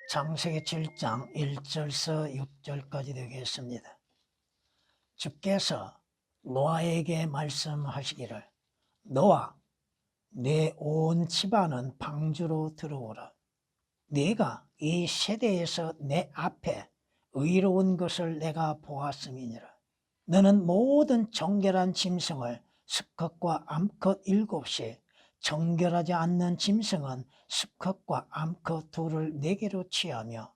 창세기 7장 1절서 6절까지 되겠습니다. 주께서 노아에게 말씀하시기를 너와 내 온 집안은 방주로 들어오라. 네가 이 세대에서 내 앞에 의로운 것을 내가 보았음이니라. 너는 모든 정결한 짐승을 수컷과 암컷 7이, 정결하지 않는 짐승은 수컷과 암컷 둘을 4개로 취하며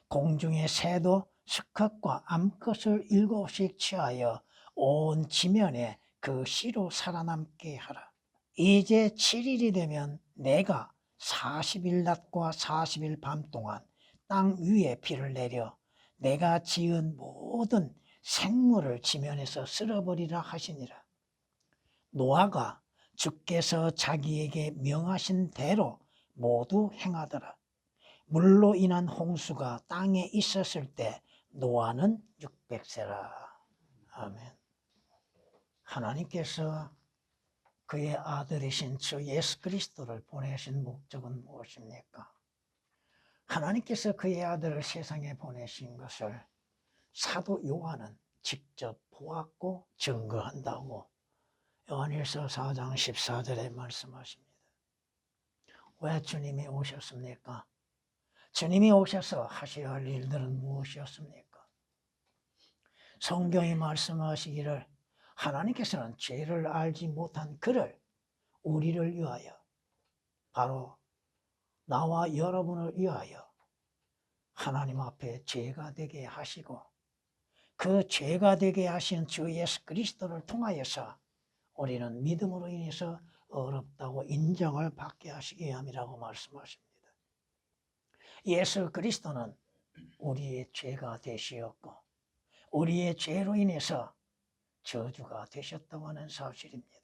공중의 새도 수컷과 암컷을 7씩 취하여 온 지면에 그 씨로 살아남게 하라. 이제 7일이 되면 내가 40일 낮과 40일 밤 동안 땅 위에 비를 내려 내가 지은 모든 생물을 지면에서 쓸어버리라 하시니라. 노아가 주께서 자기에게 명하신 대로 모두 행하더라. 물로 인한 홍수가 땅에 있었을 때 노아는 600세라. 아멘. 하나님께서 그의 아들이신 주 예수 그리스도를 보내신 목적은 무엇입니까? 하나님께서 그의 아들을 세상에 보내신 것을 사도 요한은 직접 보았고 증거한다고 요한일서 4장 14절에 말씀하십니다. 왜 주님이 오셨습니까? 주님이 오셔서 하셔야 할 일들은 무엇이었습니까? 성경이 말씀하시기를 하나님께서는 죄를 알지 못한 그를 우리를 위하여, 바로 나와 여러분을 위하여 하나님 앞에 죄가 되게 하시고 그 죄가 되게 하신 주 예수 그리스도를 통하여서 우리는 믿음으로 인해서 어렵다고 인정을 받게 하시기 위함이라고 말씀하십니다. 예수 그리스도는 우리의 죄가 되시었고 우리의 죄로 인해서 저주가 되셨다고 하는 사실입니다.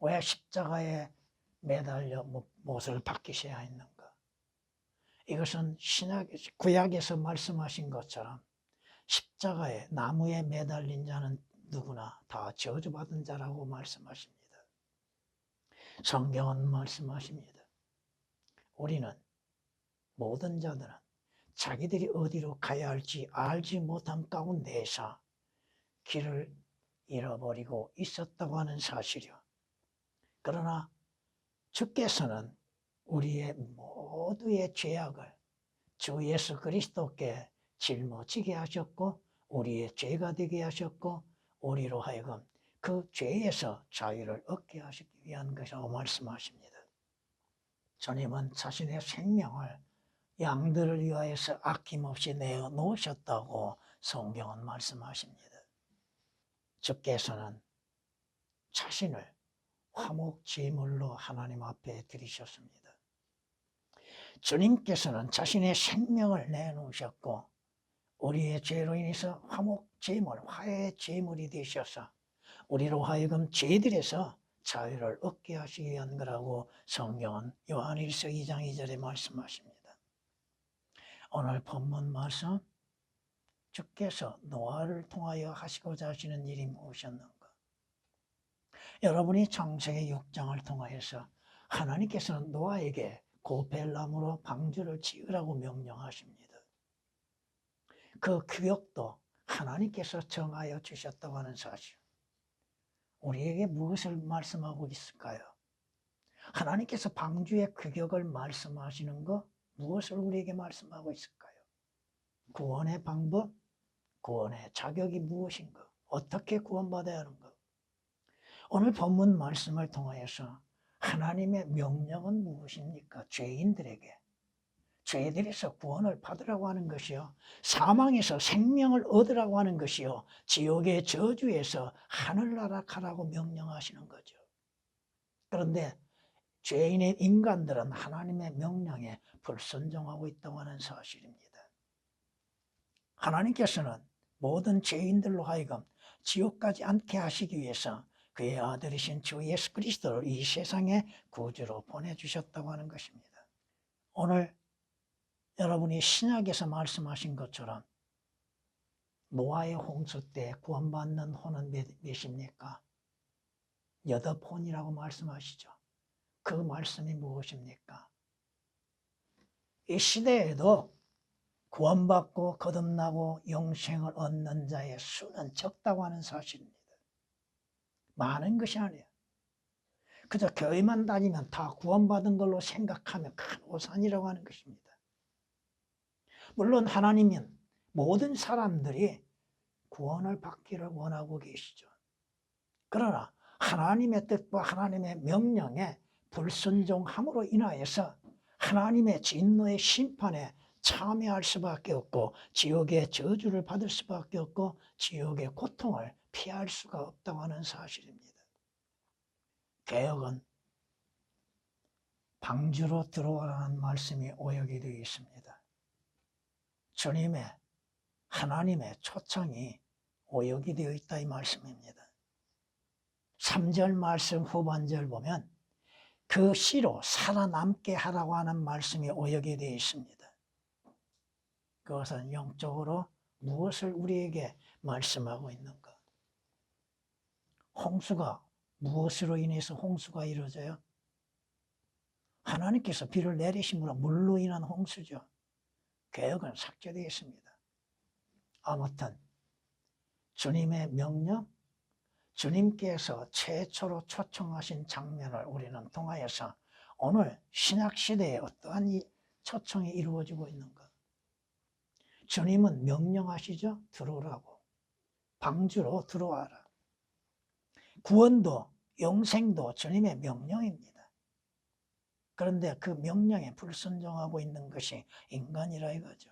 왜 십자가에 매달려 못을 박히셔야 했는가? 이것은 구약에서 말씀하신 것처럼 십자가에 나무에 매달린 자는 누구나 다 저주받은 자라고 말씀하십니다. 성경은 말씀하십니다. 우리는 모든 자들은 자기들이 어디로 가야 할지 알지 못한 가운데에서 길을 잃어버리고 있었다고 하는 사실이요. 그러나 주께서는 우리의 모두의 죄악을 주 예수 그리스도께 짊어지게 하셨고 우리의 죄가 되게 하셨고 우리로 하여금 그 죄에서 자유를 얻게 하시기 위한 것이라고 말씀하십니다. 주님은 자신의 생명을 양들을 위하여서 아낌없이 내어 놓으셨다고 성경은 말씀하십니다. 주께서는 자신을 화목 제물로 하나님 앞에 드리셨습니다. 주님께서는 자신의 생명을 내놓으셨고 우리의 죄로 인해서 화목 제물, 화해의 제물이 되셔서 우리로 하여금 죄들에서 자유를 얻게 하시기 위한 거라고 성경은 요한일서 2장 2절에 말씀하십니다. 오늘 본문 말씀, 주께서 노아를 통하여 하시고자 하시는 일이 무엇이었는가? 여러분이 창세기 6장을 통하여서 하나님께서는 노아에게 고벨나무로 방주를 지으라고 명령하십니다. 그 규격도 하나님께서 정하여 주셨다고 하는 사실. 우리에게 무엇을 말씀하고 있을까요? 하나님께서 방주의 규격을 말씀하시는 것, 무엇을 우리에게 말씀하고 있을까요? 구원의 방법, 구원의 자격이 무엇인가? 어떻게 구원받아야 하는가? 오늘 본문 말씀을 통하여서 하나님의 명령은 무엇입니까? 죄인들에게 죄들에서 구원을 받으라고 하는 것이요, 사망에서 생명을 얻으라고 하는 것이요, 지옥의 저주에서 하늘나라 가라고 명령하시는 거죠. 그런데 죄인의 인간들은 하나님의 명령에 불순종하고 있다고 하는 사실입니다. 하나님께서는 모든 죄인들로 하여금 지옥 가지 않게 하시기 위해서 그의 아들이신 주 예수 그리스도를 이 세상에 구주로 보내주셨다고 하는 것입니다. 오늘 여러분이 신약에서 말씀하신 것처럼 노아의 홍수 때 구원받는 혼은 몇입니까? 8혼이라고 말씀하시죠. 그 말씀이 무엇입니까? 이 시대에도 구원받고 거듭나고 영생을 얻는 자의 수는 적다고 하는 사실입니다. 많은 것이 아니에요. 그저 교회만 다니면 다 구원받은 걸로 생각하면 큰 오산이라고 하는 것입니다. 물론 하나님은 모든 사람들이 구원을 받기를 원하고 계시죠. 그러나 하나님의 뜻과 하나님의 명령에 불순종함으로 인하여서 하나님의 진노의 심판에 참여할 수밖에 없고 지옥의 저주를 받을 수밖에 없고 지옥의 고통을 피할 수가 없다고 하는 사실입니다. 개역은 방주로 들어오라는 말씀이 오역이 되어 있습니다. 주님의 하나님의 초청이 오역이 되어 있다 이 말씀입니다. 3절 말씀 후반절 보면 그 씨로 살아남게 하라고 하는 말씀이 오역이 되어 있습니다. 그것은 영적으로 무엇을 우리에게 말씀하고 있는가? 홍수가 무엇으로 인해서 홍수가 이루어져요? 하나님께서 비를 내리심으로 물로 인한 홍수죠. 개역은 삭제되어 있습니다. 아무튼 주님의 명령, 주님께서 최초로 초청하신 장면을 우리는 통하여서 오늘 신약시대에 어떠한 이 초청이 이루어지고 있는가? 주님은 명령하시죠? 들어오라고. 방주로 들어와라. 구원도 영생도 주님의 명령입니다. 그런데 그 명령에 불순종하고 있는 것이 인간이라 이거죠.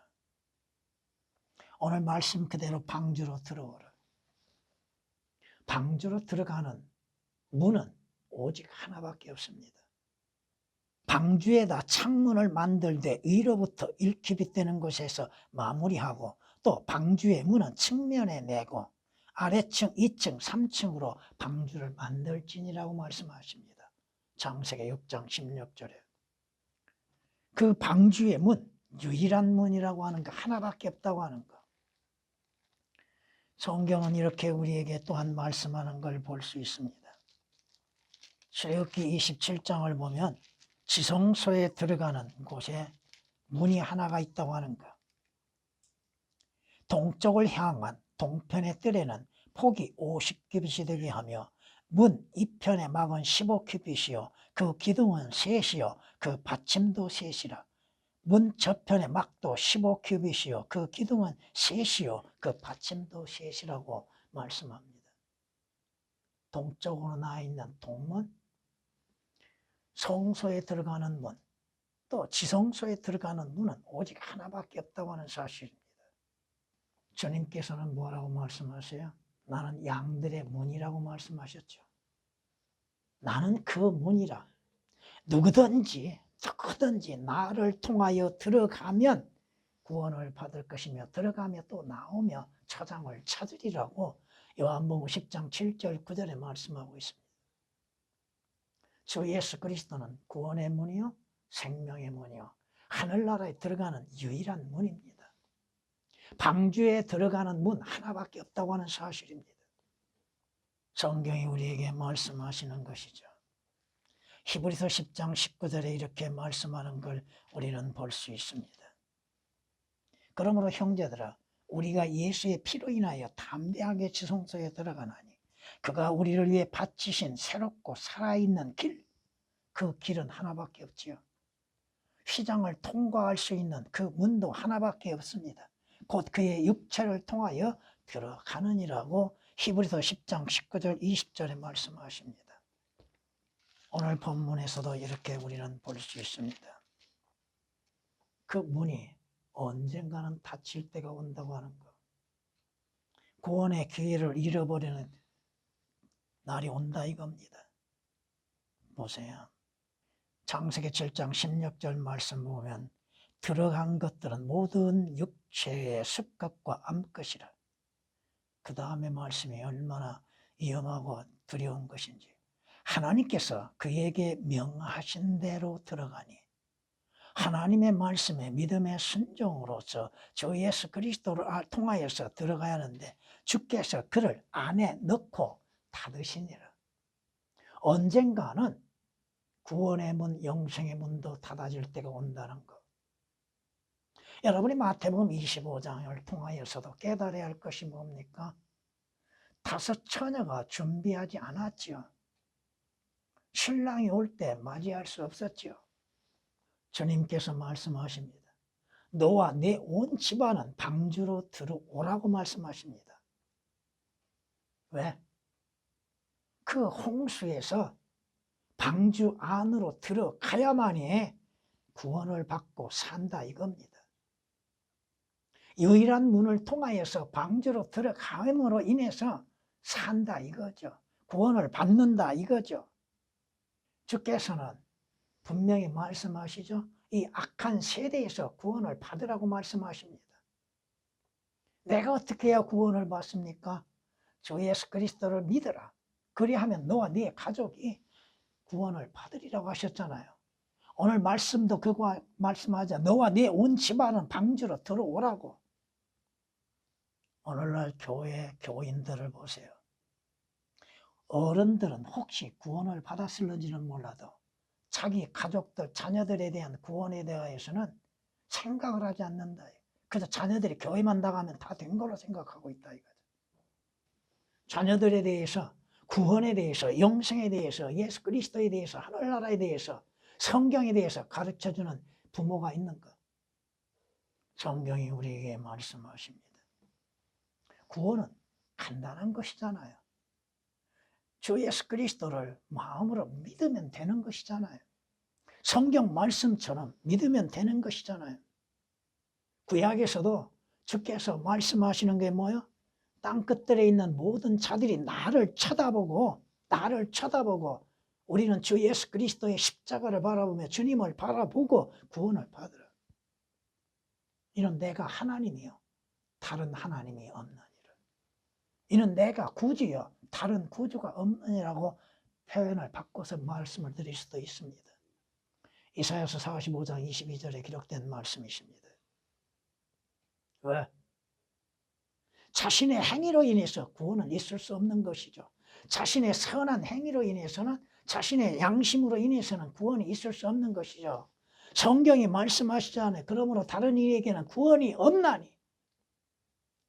오늘 말씀 그대로 방주로 들어오라. 방주로 들어가는 문은 오직 하나밖에 없습니다. 방주에다 창문을 만들 때 위로부터 일킵이 되는 곳에서 마무리하고 또 방주의 문은 측면에 내고 아래층, 2층, 3층으로 방주를 만들지니라고 말씀하십니다. 창세기 6장 16절에. 그 방주의 문, 유일한 문이라고 하는 거 하나밖에 없다고 하는 거. 성경은 이렇게 우리에게 또한 말씀하는 걸 볼 수 있습니다. 출애굽기 27장을 보면 지성소에 들어가는 곳에 문이 하나가 있다고 하는 거. 동쪽을 향한 동편의 뜰에는 폭이 50규빗이 되게 하며 문 이편의 막은 15규빗이요 그 기둥은 셋이요 그 받침도 셋이라. 문 저편의 막도 15규빗이요 그 기둥은 셋이요 그 받침도 셋이라고 말씀합니다. 동쪽으로 나 있는 동문, 성소에 들어가는 문, 또 지성소에 들어가는 문은 오직 하나밖에 없다고 하는 사실입니다. 주님께서는 뭐라고 말씀하세요? 나는 양들의 문이라고 말씀하셨죠. 나는 그 문이라. 누구든지 나를 통하여 들어가면 구원을 받을 것이며 들어가며 또 나오며 초장을 찾으리라고 요한복음 10장 7절 9절에 말씀하고 있습니다. 주 예수 그리스도는 구원의 문이요 생명의 문이요 하늘나라에 들어가는 유일한 문입니다. 방주에 들어가는 문 하나밖에 없다고 하는 사실입니다. 성경이 우리에게 말씀하시는 것이죠. 히브리서 10장 19절에 이렇게 말씀하는 걸 우리는 볼 수 있습니다. 그러므로 형제들아 우리가 예수의 피로 인하여 담대하게 지성소에 들어가나니 그가 우리를 위해 바치신 새롭고 살아있는 길, 그 길은 하나밖에 없지요. 휘장을 통과할 수 있는 그 문도 하나밖에 없습니다. 곧 그의 육체를 통하여 들어가느니라고 히브리서 10장 19절 20절에 말씀하십니다. 오늘 본문에서도 이렇게 우리는 볼 수 있습니다. 그 문이 언젠가는 닫힐 때가 온다고 하는 것. 구원의 기회를 잃어버리는 날이 온다 이겁니다. 보세요. 창세기 7장 16절 말씀 보면 들어간 것들은 모든 육체의 습격과 암것이라. 그 다음에 말씀이 얼마나 위험하고 두려운 것인지. 하나님께서 그에게 명하신 대로 들어가니 하나님의 말씀에 믿음의 순종으로서 주 예수 그리스도를 통하여서 들어가야 하는데 주께서 그를 안에 넣고 닫으시니라. 언젠가는 구원의 문, 영생의 문도 닫아질 때가 온다는 것. 여러분이 마태복음 25장을 통하여서도 깨달아야 할 것이 뭡니까? 5 처녀가 준비하지 않았죠. 신랑이 올 때 맞이할 수 없었죠. 주님께서 말씀하십니다. 너와 내 온 집안은 방주로 들어오라고 말씀하십니다. 왜? 그 홍수에서 방주 안으로 들어가야만이 구원을 받고 산다 이겁니다. 유일한 문을 통하여서 방주로 들어감으로 인해서 산다 이거죠. 구원을 받는다 이거죠. 주께서는 분명히 말씀하시죠. 이 악한 세대에서 구원을 받으라고 말씀하십니다. 내가 어떻게 해야 구원을 받습니까? 주 예수 그리스도를 믿어라. 그리하면 너와 네 가족이 구원을 받으리라고 하셨잖아요. 오늘 말씀도 그거 말씀하자. 너와 네 온 집안은 방주로 들어오라고. 오늘날 교회 교인들을 보세요. 어른들은 혹시 구원을 받았을는지는 몰라도 자기 가족들, 자녀들에 대한 구원에 대해서는 생각을 하지 않는다. 그래서 자녀들이 교회만 나가면 다 된 걸로 생각하고 있다 이거죠. 자녀들에 대해서, 구원에 대해서, 영생에 대해서, 예수 그리스도에 대해서, 하늘나라에 대해서, 성경에 대해서 가르쳐주는 부모가 있는 것. 성경이 우리에게 말씀하십니다. 구원은 간단한 것이잖아요. 주 예수 그리스도를 마음으로 믿으면 되는 것이잖아요. 성경 말씀처럼 믿으면 되는 것이잖아요. 구약에서도 주께서 말씀하시는 게 뭐예요? 땅끝들에 있는 모든 자들이 나를 쳐다보고 우리는 주 예수 그리스도의 십자가를 바라보며 주님을 바라보고 구원을 받으라. 이는 내가 하나님이요 다른 하나님이 없느니라. 이는 내가 구주요 다른 구주가 없느니라고 표현을 바꿔서 말씀을 드릴 수도 있습니다. 이사야서 45장 22절에 기록된 말씀이십니다. 왜? 자신의 행위로 인해서 구원은 있을 수 없는 것이죠. 자신의 선한 행위로 인해서는, 자신의 양심으로 인해서는 구원이 있을 수 없는 것이죠. 성경이 말씀하시잖아요. 그러므로 다른 이에게는 구원이 없나니.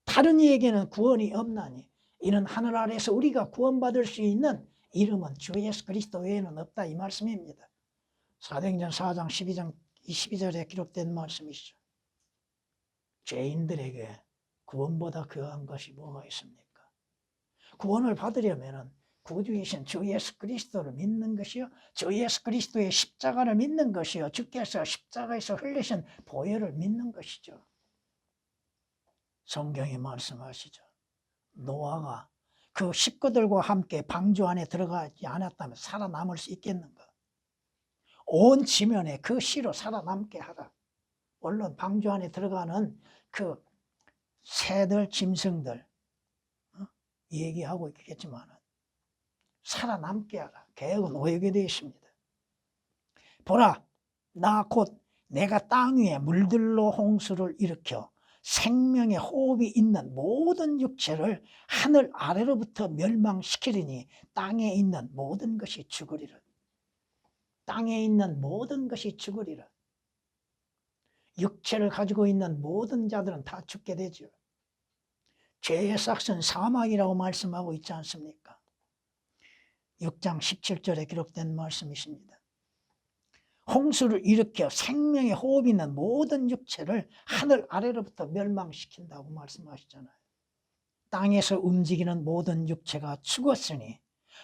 다른 이에게는 구원이 없나니. 이는 하늘 아래서 우리가 구원받을 수 있는 이름은 주 예수 그리스도 외에는 없다 이 말씀입니다. 사도행전 4장 12장 22절에 기록된 말씀이시죠. 죄인들에게 구원보다 귀한 것이 뭐가 있습니까? 구원을 받으려면 구주이신 주 예수 그리스도를 믿는 것이요, 주 예수 그리스도의 십자가를 믿는 것이요, 주께서 십자가에서 흘리신 보혈을 믿는 것이죠. 성경이 말씀하시죠. 노아가 그 식구들과 함께 방주 안에 들어가지 않았다면 살아남을 수 있겠는가? 온 지면에 그 씨로 살아남게 하라. 물론 방주 안에 들어가는 그 새들, 짐승들 얘기하고 있겠지만 살아남게 하라. 계획은 오해게 되어 있습니다. 보라, 나 곧 내가 땅 위에 물들로 홍수를 일으켜 생명의 호흡이 있는 모든 육체를 하늘 아래로부터 멸망시키리니 땅에 있는 모든 것이 죽으리라. 땅에 있는 모든 것이 죽으리라. 육체를 가지고 있는 모든 자들은 다 죽게 되죠. 죄의 삭은 사망이라고 말씀하고 있지 않습니까? 6장 17절에 기록된 말씀이십니다. 홍수를 일으켜 생명의 호흡이 있는 모든 육체를 하늘 아래로부터 멸망시킨다고 말씀하시잖아요. 땅에서 움직이는 모든 육체가 죽었으니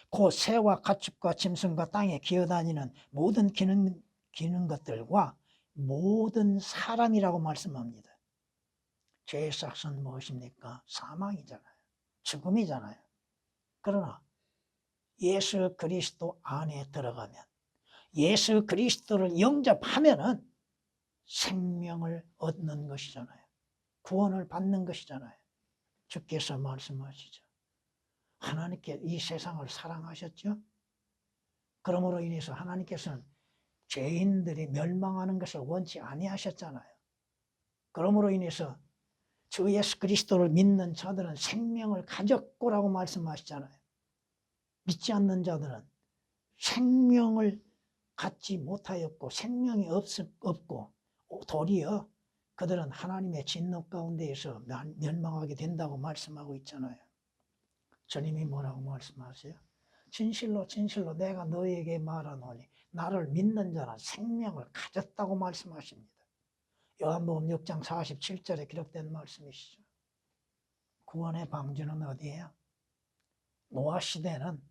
곧 새와 가축과 짐승과 땅에 기어다니는 모든 기는 것들과 모든 사람이라고 말씀합니다. 죄의 삭은 무엇입니까? 사망이잖아요. 죽음이잖아요. 그러나 예수 그리스도 안에 들어가면, 예수 그리스도를 영접하면은 생명을 얻는 것이잖아요. 구원을 받는 것이잖아요. 주께서 말씀하시죠. 하나님께 이 세상을 사랑하셨죠? 그러므로 인해서 하나님께서는 죄인들이 멸망하는 것을 원치 아니하셨잖아요. 그러므로 인해서 주 예수 그리스도를 믿는 자들은 생명을 가졌고라고 말씀하시잖아요. 믿지 않는 자들은 생명을 갖지 못하였고 생명이 없고 도리어 그들은 하나님의 진노 가운데에서 멸망하게 된다고 말씀하고 있잖아요. 주님이 뭐라고 말씀하세요? 진실로 진실로 내가 너에게 말하노니 나를 믿는 자는 생명을 가졌다고 말씀하십니다. 요한복음 6장 47절에 기록된 말씀이시죠. 구원의 방주는 어디예요? 노아 시대는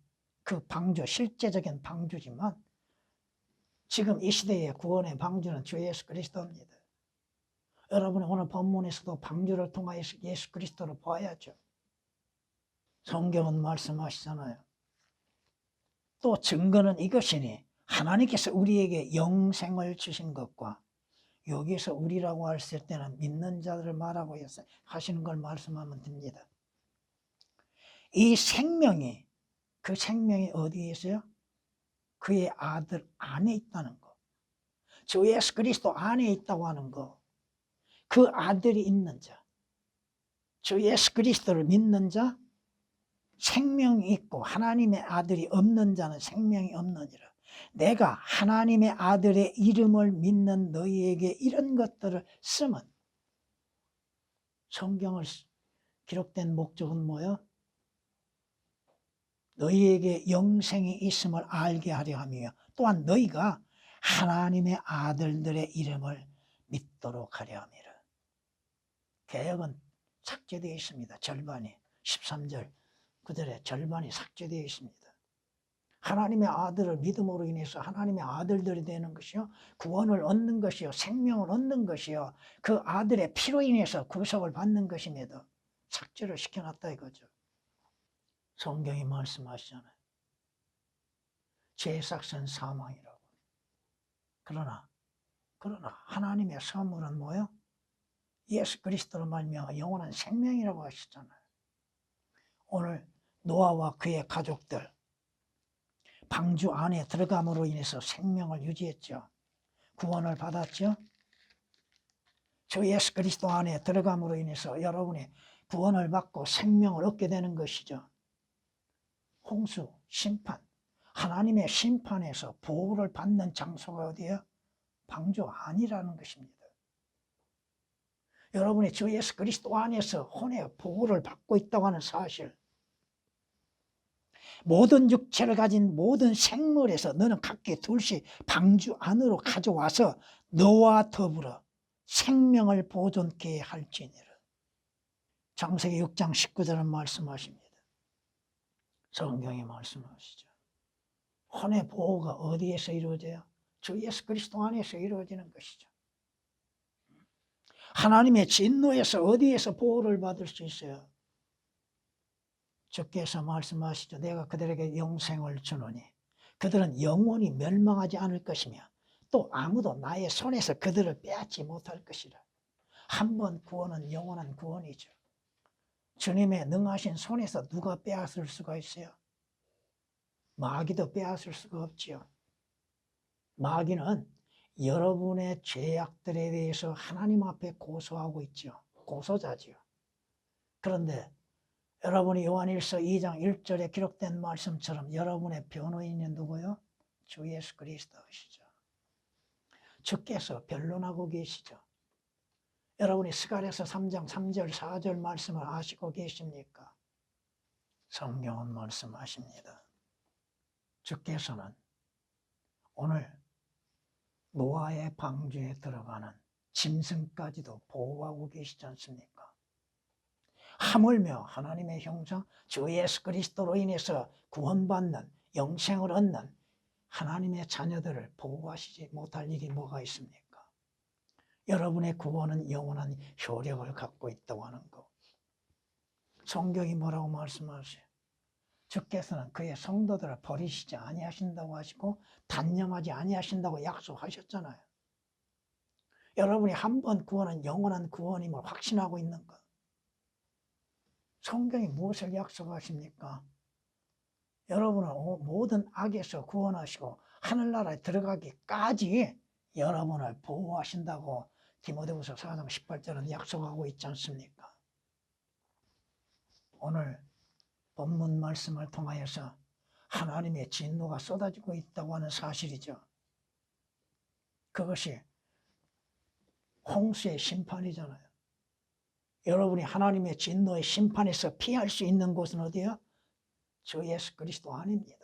그 방주, 실제적인 방주지만 지금 이 시대의 구원의 방주는 주 예수 그리스도입니다. 여러분이 오늘 본문에서도 방주를 통하여서 예수 그리스도를 봐야죠. 성경은 말씀하시잖아요. 또 증거는 이것이니 하나님께서 우리에게 영생을 주신 것과 여기서 우리라고 했을 때는 믿는 자들을 말하고 하시는 걸 말씀하면 됩니다. 이 생명이, 그 생명이 어디에 있어요? 그의 아들 안에 있다는 거. 주 예수 그리스도 안에 있다고 하는 거. 그 아들이 있는 자. 주 예수 그리스도를 믿는 자, 생명이 있고 하나님의 아들이 없는 자는 생명이 없느니라. 내가 하나님의 아들의 이름을 믿는 너희에게 이런 것들을 쓰면 성경을 기록된 목적은 뭐예요? 너희에게 영생이 있음을 알게 하려 하며 또한 너희가 하나님의 아들들의 이름을 믿도록 하려 함이라. 개역은 삭제되어 있습니다. 절반이 13절 그들의 절반이 삭제되어 있습니다. 하나님의 아들을 믿음으로 인해서 하나님의 아들들이 되는 것이요, 구원을 얻는 것이요, 생명을 얻는 것이요, 그 아들의 피로 인해서 구속을 받는 것임에도 삭제를 시켜놨다 이거죠. 성경이 말씀하시잖아요. 죄삭은 사망이라고. 그러나 하나님의 선물은 뭐예요? 예수 그리스도로 말미암아 영원한 생명이라고 하시잖아요. 오늘 노아와 그의 가족들 방주 안에 들어감으로 인해서 생명을 유지했죠. 구원을 받았죠. 저 예수 그리스도 안에 들어감으로 인해서 여러분이 구원을 받고 생명을 얻게 되는 것이죠. 홍수, 심판, 하나님의 심판에서 보호를 받는 장소가 어디예요? 방주 안이라는 것입니다. 여러분이 주 예수 그리스도 안에서 혼의 보호를 받고 있다고 하는 사실, 모든 육체를 가진 모든 생물에서 너는 각기 둘씩 방주 안으로 가져와서 너와 더불어 생명을 보존케 할지니라. 창세기 6장 19절은 말씀하십니다. 성경이 말씀하시죠. 혼의 보호가 어디에서 이루어져요? 주 예수 그리스도 안에서 이루어지는 것이죠. 하나님의 진노에서 어디에서 보호를 받을 수 있어요? 주께서 말씀하시죠. 내가 그들에게 영생을 주노니 그들은 영원히 멸망하지 않을 것이며 또 아무도 나의 손에서 그들을 빼앗지 못할 것이라. 한 번 구원은 영원한 구원이죠. 주님의 능하신 손에서 누가 빼앗을 수가 있어요? 마귀도 빼앗을 수가 없지요. 마귀는 여러분의 죄악들에 대해서 하나님 앞에 고소하고 있죠. 고소자지요. 그런데 여러분이 요한일서 2장 1절에 기록된 말씀처럼 여러분의 변호인이 누구요? 주 예수 그리스도시죠. 주께서 변론하고 계시죠. 여러분이 스가랴서 3장 3절 4절 말씀을 아시고 계십니까? 성경은 말씀하십니다. 주께서는 오늘 노아의 방주에 들어가는 짐승까지도 보호하고 계시지 않습니까? 하물며 하나님의 형상 주 예수 그리스도로 인해서 구원받는 영생을 얻는 하나님의 자녀들을 보호하시지 못할 일이 뭐가 있습니까? 여러분의 구원은 영원한 효력을 갖고 있다고 하는 것. 성경이 뭐라고 말씀하세요? 주께서는 그의 성도들을 버리시지 아니하신다고 하시고 단념하지 아니하신다고 약속하셨잖아요. 여러분이 한 번 구원은 영원한 구원임을 확신하고 있는 것. 성경이 무엇을 약속하십니까? 여러분은 모든 악에서 구원하시고 하늘나라에 들어가기까지 여러분을 보호하신다고 디모데후서 4장 18절은 약속하고 있지 않습니까? 오늘 본문 말씀을 통하여서 하나님의 진노가 쏟아지고 있다고 하는 사실이죠. 그것이 홍수의 심판이잖아요. 여러분이 하나님의 진노의 심판에서 피할 수 있는 곳은 어디요? 주 예수 그리스도 안입니다.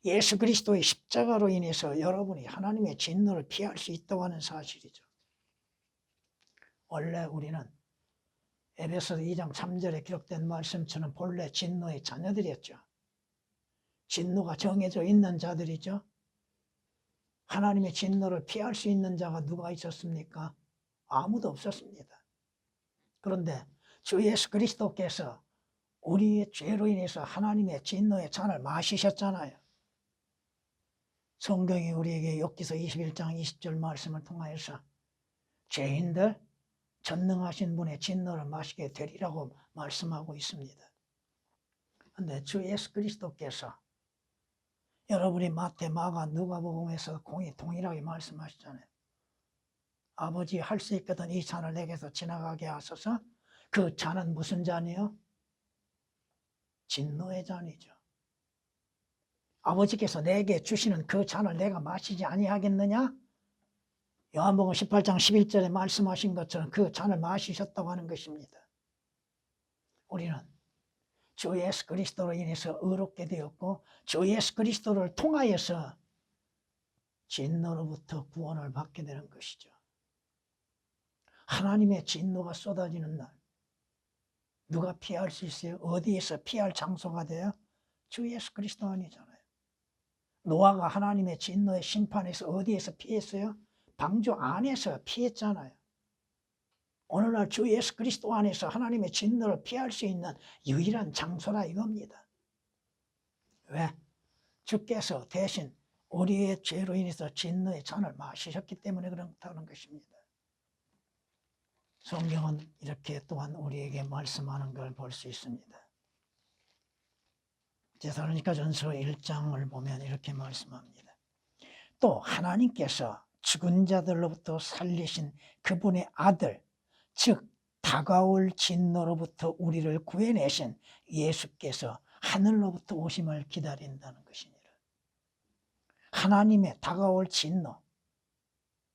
예수 그리스도의 십자가로 인해서 여러분이 하나님의 진노를 피할 수 있다고 하는 사실이죠. 원래 우리는 에베소서 2장 3절에 기록된 말씀처럼 본래 진노의 자녀들이었죠. 진노가 정해져 있는 자들이죠. 하나님의 진노를 피할 수 있는 자가 누가 있었습니까? 아무도 없었습니다. 그런데 주 예수 그리스도께서 우리의 죄로 인해서 하나님의 진노의 잔을 마시셨잖아요. 성경이 우리에게 욥기서 21장 20절 말씀을 통하여서 죄인들 전능하신 분의 진노를 마시게 되리라고 말씀하고 있습니다. 그런데 주 예수 그리스도께서 여러분이 마태, 마가, 누가복음에서 동일하게 말씀하시잖아요. 아버지 할 수 있거든 이 잔을 내게서 지나가게 하소서. 그 잔은 무슨 잔이요? 진노의 잔이죠. 아버지께서 내게 주시는 그 잔을 내가 마시지 아니하겠느냐? 요한복음 18장 11절에 말씀하신 것처럼 그 잔을 마시셨다고 하는 것입니다. 우리는 주 예수 그리스도로 인해서 의롭게 되었고 주 예수 그리스도를 통하여서 진노로부터 구원을 받게 되는 것이죠. 하나님의 진노가 쏟아지는 날 누가 피할 수 있어요? 어디에서 피할 장소가 돼요? 주 예수 그리스도 아니잖아요. 노아가 하나님의 진노의 심판에서 어디에서 피했어요? 방주 안에서 피했잖아요. 오늘날 주 예수 그리스도 안에서 하나님의 진노를 피할 수 있는 유일한 장소라 이겁니다. 왜? 주께서 대신 우리의 죄로 인해서 진노의 잔을 마시셨기 때문에 그렇다는 것입니다. 성경은 이렇게 또한 우리에게 말씀하는 걸 볼 수 있습니다. 데살로니가전서 1장을 보면 이렇게 말씀합니다. 또 하나님께서 죽은 자들로부터 살리신 그분의 아들, 즉 다가올 진노로부터 우리를 구해내신 예수께서 하늘로부터 오심을 기다린다는 것이니라. 하나님의 다가올 진노,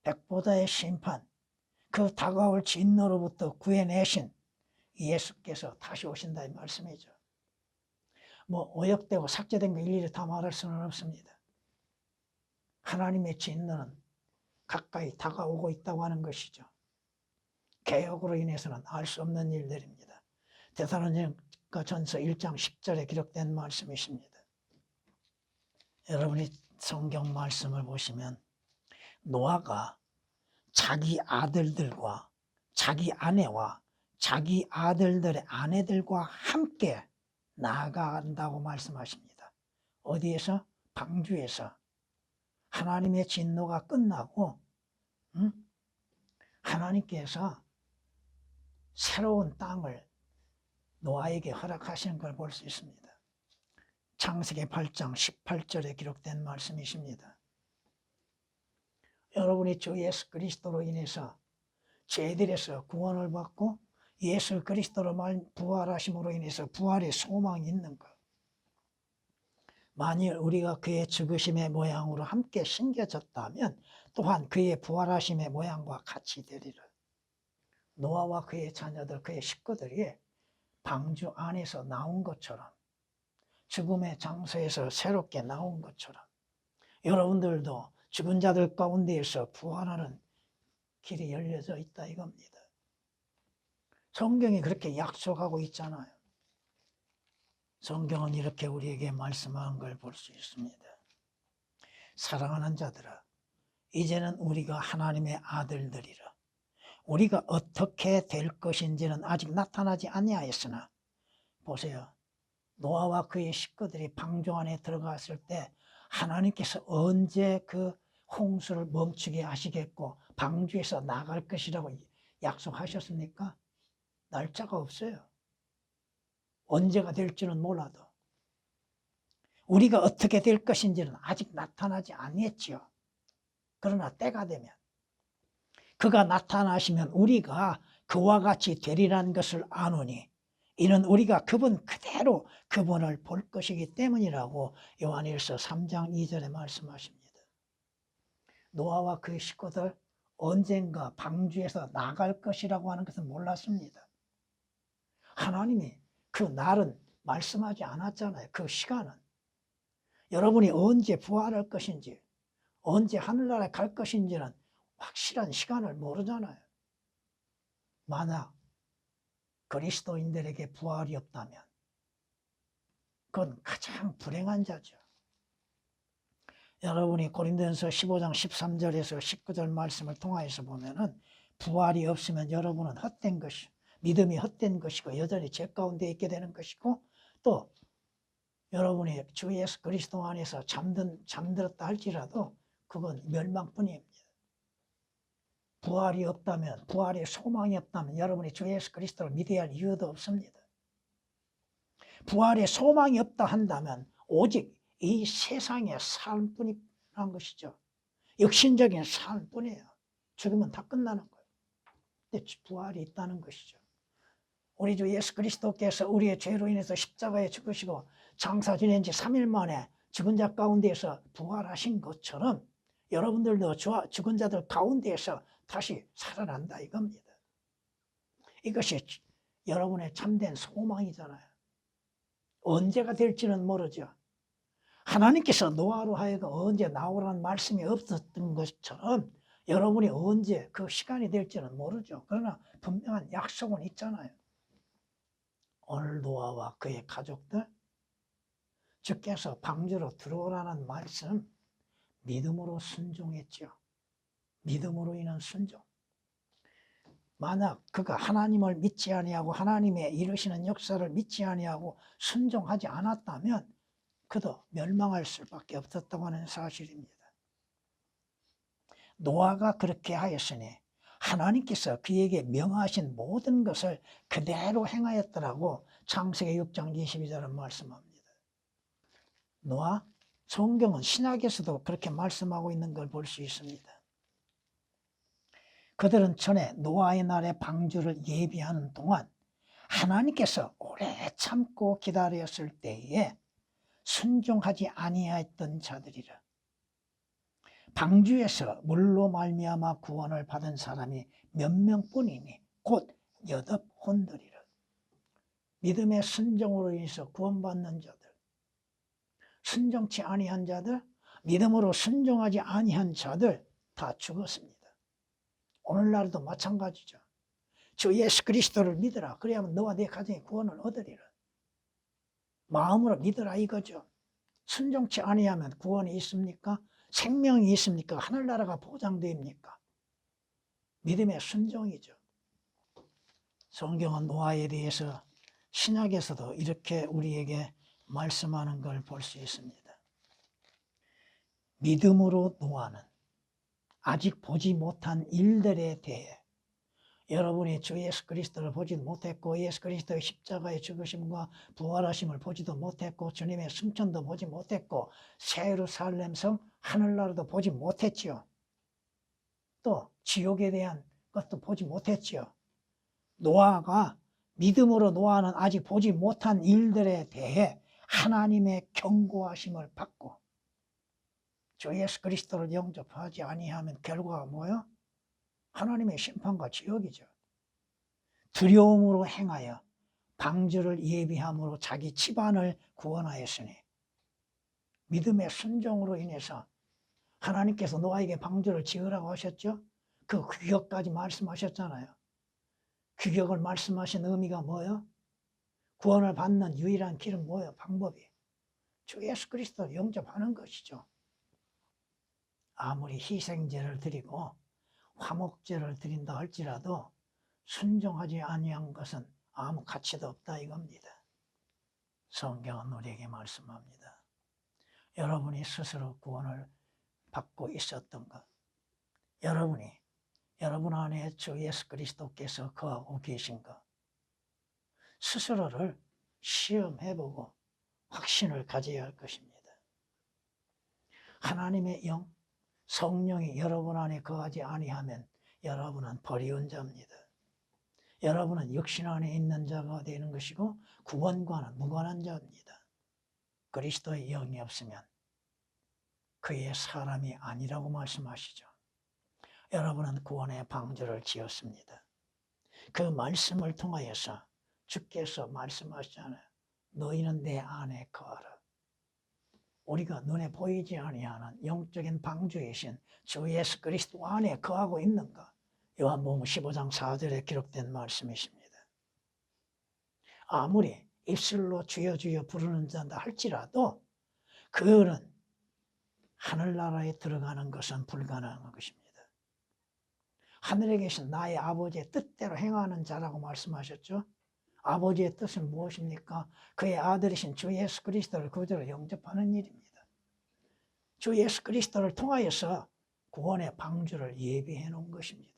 백보다의 심판, 그 다가올 진노로부터 구해내신 예수께서 다시 오신다 이 말씀이죠. 뭐 오역되고 삭제된 거 일일이 다 말할 수는 없습니다. 하나님의 진노는 가까이 다가오고 있다고 하는 것이죠. 개혁으로 인해서는 알 수 없는 일들입니다. 데살로니가전서 1장 10절에 기록된 말씀이십니다. 여러분이 성경 말씀을 보시면 노아가 자기 아들들과 자기 아내와 자기 아들들의 아내들과 함께 나아간다고 말씀하십니다. 어디에서? 방주에서. 하나님의 진노가 끝나고 하나님께서 새로운 땅을 노아에게 허락하시는 걸 볼 수 있습니다. 창세기 8장 18절에 기록된 말씀이십니다. 여러분이 주 예수 그리스도로 인해서 죄들에서 구원을 받고 예수 그리스도로 부활하심으로 인해서 부활의 소망이 있는 것. 만일 우리가 그의 죽으심의 모양으로 함께 심겨졌다면 또한 그의 부활하심의 모양과 같이 되리라. 노아와 그의 자녀들, 그의 식구들이 방주 안에서 나온 것처럼 죽음의 장소에서 새롭게 나온 것처럼 여러분들도 죽은 자들 가운데에서 부활하는 길이 열려져 있다 이겁니다. 성경이 그렇게 약속하고 있잖아요. 성경은 이렇게 우리에게 말씀한 걸 볼 수 있습니다. 사랑하는 자들아, 이제는 우리가 하나님의 아들들이라. 우리가 어떻게 될 것인지는 아직 나타나지 아니하였으나 보세요. 노아와 그의 식구들이 방주 안에 들어갔을 때 하나님께서 언제 그 홍수를 멈추게 하시겠고 방주에서 나갈 것이라고 약속하셨습니까? 날짜가 없어요. 언제가 될지는 몰라도 우리가 어떻게 될 것인지는 아직 나타나지 않았지요. 그러나 때가 되면 그가 나타나시면 우리가 그와 같이 되리라는 것을 아노니 이는 우리가 그분 그대로 그분을 볼 것이기 때문이라고 요한일서 3장 2절에 말씀하십니다. 노아와 그의 식구들 언젠가 방주에서 나갈 것이라고 하는 것은 몰랐습니다. 하나님이 그 날은 말씀하지 않았잖아요. 그 시간은. 여러분이 언제 부활할 것인지, 언제 하늘나라에 갈 것인지는 확실한 시간을 모르잖아요. 만약 그리스도인들에게 부활이 없다면 그건 가장 불행한 자죠. 여러분이 고린도전서 15장 13절에서 19절 말씀을 통하여서 보면은 부활이 없으면 여러분은 헛된 것이, 믿음이 헛된 것이고 여전히 죄 가운데 있게 되는 것이고, 또 여러분이 주 예수 그리스도 안에서 잠들었다 할지라도 그건 멸망뿐입니다. 부활이 없다면, 부활의 소망이 없다면 여러분이 주 예수 그리스도를 믿어야 할 이유도 없습니다. 부활의 소망이 없다 한다면 오직 이 세상의 삶뿐이란 것이죠. 육신적인 삶뿐이에요. 죽으면 다 끝나는 거예요. 근데 부활이 있다는 것이죠. 우리 주 예수 그리스도께서 우리의 죄로 인해서 십자가에 죽으시고 장사 지낸 지 3일 만에 죽은 자 가운데에서 부활하신 것처럼 여러분들도 죽은 자들 가운데에서 다시 살아난다 이겁니다. 이것이 여러분의 참된 소망이잖아요. 언제가 될지는 모르죠. 하나님께서 노아로 하여금 언제 나오라는 말씀이 없었던 것처럼 여러분이 언제 그 시간이 될지는 모르죠. 그러나 분명한 약속은 있잖아요. 오늘 노아와 그의 가족들, 주께서 방주로 들어오라는 말씀 믿음으로 순종했죠. 믿음으로 인한 순종. 만약 그가 하나님을 믿지 아니하고 하나님의 이루시는 역사를 믿지 아니하고 순종하지 않았다면 그도 멸망할 수밖에 없었다고 하는 사실입니다. 노아가 그렇게 하였으니 하나님께서 그에게 명하신 모든 것을 그대로 행하였더라고 창세기 6장 22절은 말씀합니다. 노아, 성경은 신약에서도 그렇게 말씀하고 있는 걸 볼 수 있습니다. 그들은 전에 노아의 날에 방주를 예비하는 동안 하나님께서 오래 참고 기다렸을 때에 순종하지 아니하였던 자들이라. 방주에서 물로 말미암아 구원을 받은 사람이 몇 명뿐이니 곧 8혼들이라. 믿음의 순종으로 인해서 구원받는 자들, 순종치 아니한 자들, 믿음으로 순종하지 아니한 자들 다 죽었습니다. 오늘날도 마찬가지죠. 주 예수 그리스도를 믿으라. 그래야만 너와 네 가정이 구원을 얻으리라. 마음으로 믿으라 이거죠. 순종치 아니하면 구원이 있습니까? 생명이 있습니까? 하늘나라가 보장됩니까? 믿음의 순종이죠. 성경은 노아에 대해서 신약에서도 이렇게 우리에게 말씀하는 걸 볼 수 있습니다. 믿음으로 노아는 아직 보지 못한 일들에 대해 여러분이 주 예수 그리스도를 보지도 못했고 예수 그리스도의 십자가의 죽으심과 부활하심을 보지도 못했고 주님의 승천도 보지 못했고 새 예루살렘 성 하늘나라도 보지 못했지요. 또 지옥에 대한 것도 보지 못했지요. 노아가 믿음으로 노아는 아직 보지 못한 일들에 대해 하나님의 경고하심을 받고 주 예수 그리스도를 영접하지 아니하면 결과가 뭐예요? 하나님의 심판과 지옥이죠. 두려움으로 행하여 방주를 예비함으로 자기 집안을 구원하였으니 믿음의 순종으로 인해서 하나님께서 노아에게 방주를 지으라고 하셨죠. 그 규격까지 말씀하셨잖아요. 규격을 말씀하신 의미가 뭐예요? 구원을 받는 유일한 길은 뭐예요? 방법이 주 예수 그리스도를 영접하는 것이죠. 아무리 희생제를 드리고 화목제를 드린다 할지라도 순종하지 아니한 것은 아무 가치도 없다 이겁니다. 성경은 우리에게 말씀합니다. 여러분이 스스로 구원을 받고 있었던 것, 여러분 안에 주 예수 그리스도께서 거하고 계신 것, 스스로를 시험해보고 확신을 가져야 할 것입니다. 하나님의 영, 성령이 여러분 안에 거하지 아니하면 여러분은 버리운 자입니다. 여러분은 육신 안에 있는 자가 되는 것이고 구원과는 무관한 자입니다. 그리스도의 영이 없으면 그의 사람이 아니라고 말씀하시죠. 여러분은 구원의 방주를 지었습니다. 그 말씀을 통하여서 주께서 말씀하시잖아요. 너희는 내 안에 거하라. 우리가 눈에 보이지 아니하는 영적인 방주이신 주 예수 그리스도 안에 거하고 있는가? 요한복음 15장 4절에 기록된 말씀이십니다. 아무리 입술로 주여 주여 부르는 자다 할지라도 그는 하늘나라에 들어가는 것은 불가능한 것입니다. 하늘에 계신 나의 아버지의 뜻대로 행하는 자라고 말씀하셨죠. 아버지의 뜻은 무엇입니까? 그의 아들이신 주 예수 그리스도를 그대로 영접하는 일입니다. 주 예수 그리스도를 통하여서 구원의 방주를 예비해 놓은 것입니다.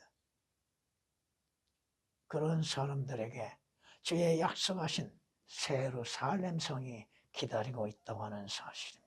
그런 사람들에게 주의 약속하신 새 예루살렘 성이 기다리고 있다고 하는 사실입니다.